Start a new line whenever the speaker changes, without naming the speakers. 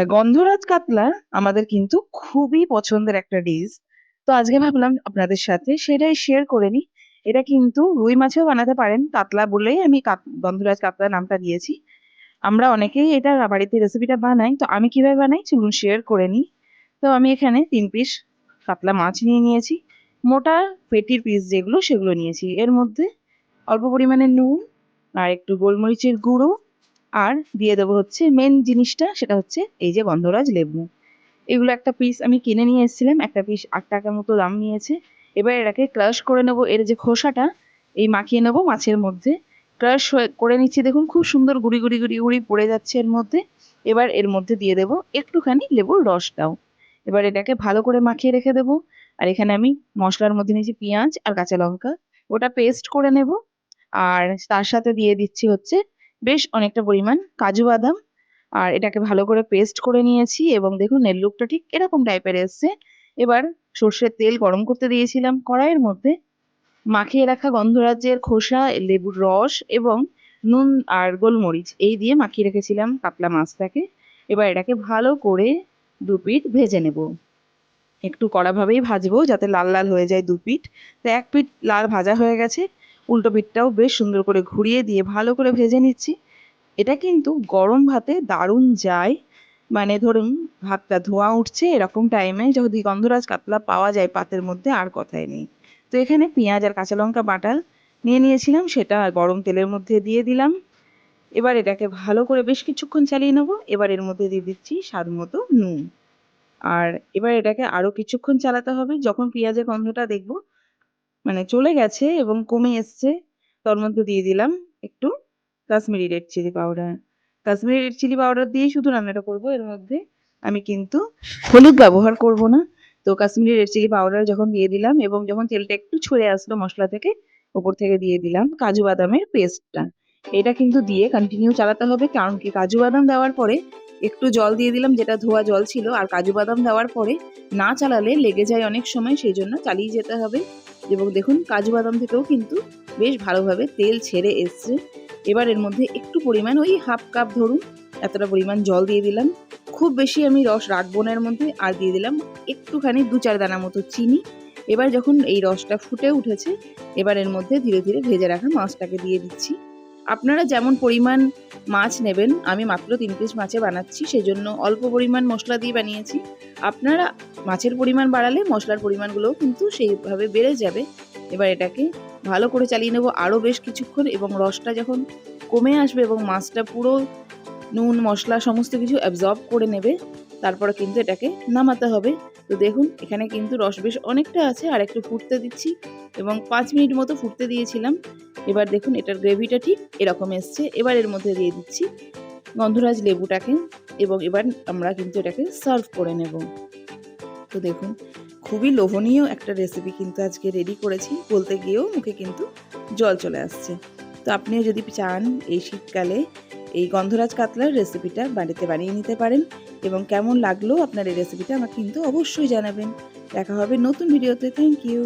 গন্ধরাজ কাতলা আমাদের কিন্তু খুবই পছন্দের একটা ডিশ। তো আজকে ভাবলাম আপনাদের সাথে সেটাই শেয়ার করে নিই। এটা কিন্তু রুই মাছেও বানাতে পারেন, কাতলা বলেই আমি গন্ধরাজ কাতলা নামটা দিয়েছি। আমরা অনেকেই এটা বাড়িতে রেসিপিটা বানাই, তো আমি কিভাবে বানাই চলুন শেয়ার করে নিই। তো আমি এখানে 3 পিস কাতলা মাছ নিয়ে নিয়েছি। মোটা পেটির পিস যেগুলো সেগুলো নিয়েছি। এর মধ্যে অল্প পরিমাণে নুন আর একটু গোলমরিচের গুঁড়ো, আর দিয়ে দেবো হচ্ছে মেন জিনিসটা, সেটা হচ্ছে এই যে গন্ধরাজ লেবু। এগুলো একটা পিস আমি কিনে নিয়ে এসেছিলাম, একটা পিস 8 টাকা মতো দাম নিয়েছে। এবার এটাকে ক্রাশ করে নেবো, এর যে খোসাটা এই মাখিয়ে নেবো মাছের মধ্যে। ক্রাশ করে নিচ্ছি, দেখুন খুব সুন্দর গুড়ি গুড়ি গুড়ি গুড়ি পড়ে যাচ্ছে এর মধ্যে। এবার এর মধ্যে দিয়ে দেবো একটুখানি লেবুর রসটাও। এবার এটাকে ভালো করে মাখিয়ে রেখে দেবো। আর এখানে আমি মশলার মধ্যে নিয়েছি পেঁয়াজ আর কাঁচা লঙ্কা, ওটা পেস্ট করে নেব। আর তার সাথে দিয়ে দিচ্ছি হচ্ছে বেশ অনেকটা পরিমাণ কাজু বাদাম। আর এটাকে ভালো করে পেস্ট করে নিয়েছি এবং দেখুন এর লুকটা ঠিক এরকম টাইপের এসছে। এবার সর্ষের তেল গরম করতে দিয়েছিলাম কড়াইয়ের মধ্যে। মাখিয়ে রাখা গন্ধরাজের খোসা, লেবুর রস এবং নুন আর গোলমরিচ এই দিয়ে মাখিয়ে রেখেছিলাম কাতলা মাছটাকে। এবার এটাকে ভালো করে দুপিঠ ভেজে নেব। একটু কড়া ভাবেই ভাজবো যাতে লাল লাল হয়ে যায় দুপিঠ। তো এক পিঠ লাল ভাজা হয়ে গেছে, উল্টো পিঠটাও বেশ সুন্দর করে ঘুরিয়ে দিয়ে ভালো করে ভেজে নিচ্ছি। এটা কিন্তু গরম ভাতে দারুণ যায়। মানে ধরুন ভাতটা ধোঁয়া উঠছে এরকম টাইমে যদি গন্ধরাজ কাতলা পাওয়া যায় পাতের মধ্যে, আর কথাই নেই। তো এখানে পেঁয়াজ আর কাঁচা লঙ্কা বাটা নিয়ে নিয়েছিলাম, সেটা গরম তেলের মধ্যে দিয়ে দিলাম। এবার এটাকে ভালো করে বেশ কিছুক্ষণ চালিয়ে নেবো। এবার এর মধ্যে দিয়ে দিচ্ছি স্বাদ মতো নুন। আর এবার এটাকে আরো কিছুক্ষণ চালাতে হবে। যখন পেঁয়াজের গন্ধটা দেখবো মানে চলে গেছে এবং কমে এসছে, তার মধ্যে দিয়ে দিলাম একটু Kashmiri red chilli powder. Kashmiri red chilli powder দিয়েই শুধু রান্নাটা করবো, এর মধ্যে আমি কিন্তু হলুদ ব্যবহার করব না। তো কাশ্মীরি রেড চিলি পাউডার যখন দিয়ে দিলাম এবং যখন তেলটা একটু ছড়ে আসলো মশলা থেকে, ওপর থেকে দিয়ে দিলাম কাজু বাদামের পেস্টটা। এটা কিন্তু দিয়ে কন্টিনিউ চালাতে হবে, কারণ কি কাজু বাদাম দেওয়ার পরে একটু জল দিয়ে দিলাম যেটা ধোয়া জল ছিল, আর কাজু বাদাম দেওয়ার পরে না চালালে লেগে যায় অনেক সময়, সেই জন্য চালিয়ে যেতে হবে। এবং দেখুন কাজু বাদাম থেকেও কিন্তু বেশ ভালোভাবে তেল ছেড়ে এসছে। এবার এর মধ্যে একটু পরিমাণ ওই হাফ কাপ ধরুন এতটা পরিমাণ জল দিয়ে দিলাম। খুব বেশি আমি রস রাখবো না এর মধ্যে। আর দিয়ে দিলাম একটুখানি 2-4 দানা মতো চিনি। এবার যখন এই রসটা ফুটে উঠেছে, এবার এর মধ্যে ধীরে ধীরে ভেজে রাখা মাছটাকে দিয়ে দিচ্ছি। আপনারা যেমন পরিমাণ মাছ নেবেন, আমি মাত্র 3 পিস মাছে বানাচ্ছি, সেজন্য অল্প পরিমাণ মশলা দিয়ে বানিয়েছি। আপনারা মাছের পরিমাণ বাড়ালে মশলার পরিমাণগুলোও কিন্তু সেইভাবে বেড়ে যাবে। এবার এটাকে ভালো করে চালিয়ে নেবো আরও বেশ কিছুক্ষণ, এবং রসটা যখন কমে আসবে এবং মাছটা পুরো নুন মশলা সমস্ত কিছু অ্যাবজর্ব করে নেবে, তারপরে কিন্তু এটাকে নামাতে হবে। তো দেখুন এখানে কিন্তু রস বেশ অনেকটা আছে, আর একটু ফুটতে দিচ্ছি এবং 5 মিনিট মতো ফুটতে দিয়েছিলাম। এবার দেখুন এটার গ্রেভিটা ঠিক এরকম এসছে। এবার এর মধ্যে দিয়ে দিচ্ছি গন্ধরাজ লেবুটাকে, এবং এবার আমরা কিন্তু এটাকে সার্ভ করে নেব। তো দেখুন খুবই লোভনীয় একটা রেসিপি কিন্তু আজকে রেডি করেছি, বলতে গিয়েও মুখে কিন্তু জল চলে আসছে। তো আপনিও যদি চান এই শীতকালে এই গন্ধরাজ কাতলার রেসিপিটা বাড়িতে বানিয়ে নিতে পারেন। এবং কেমন লাগলো আপনার এই রেসিপিটা আমাকে কিন্তু অবশ্যই জানাবেন। দেখা হবে নতুন ভিডিওতে। Thank you.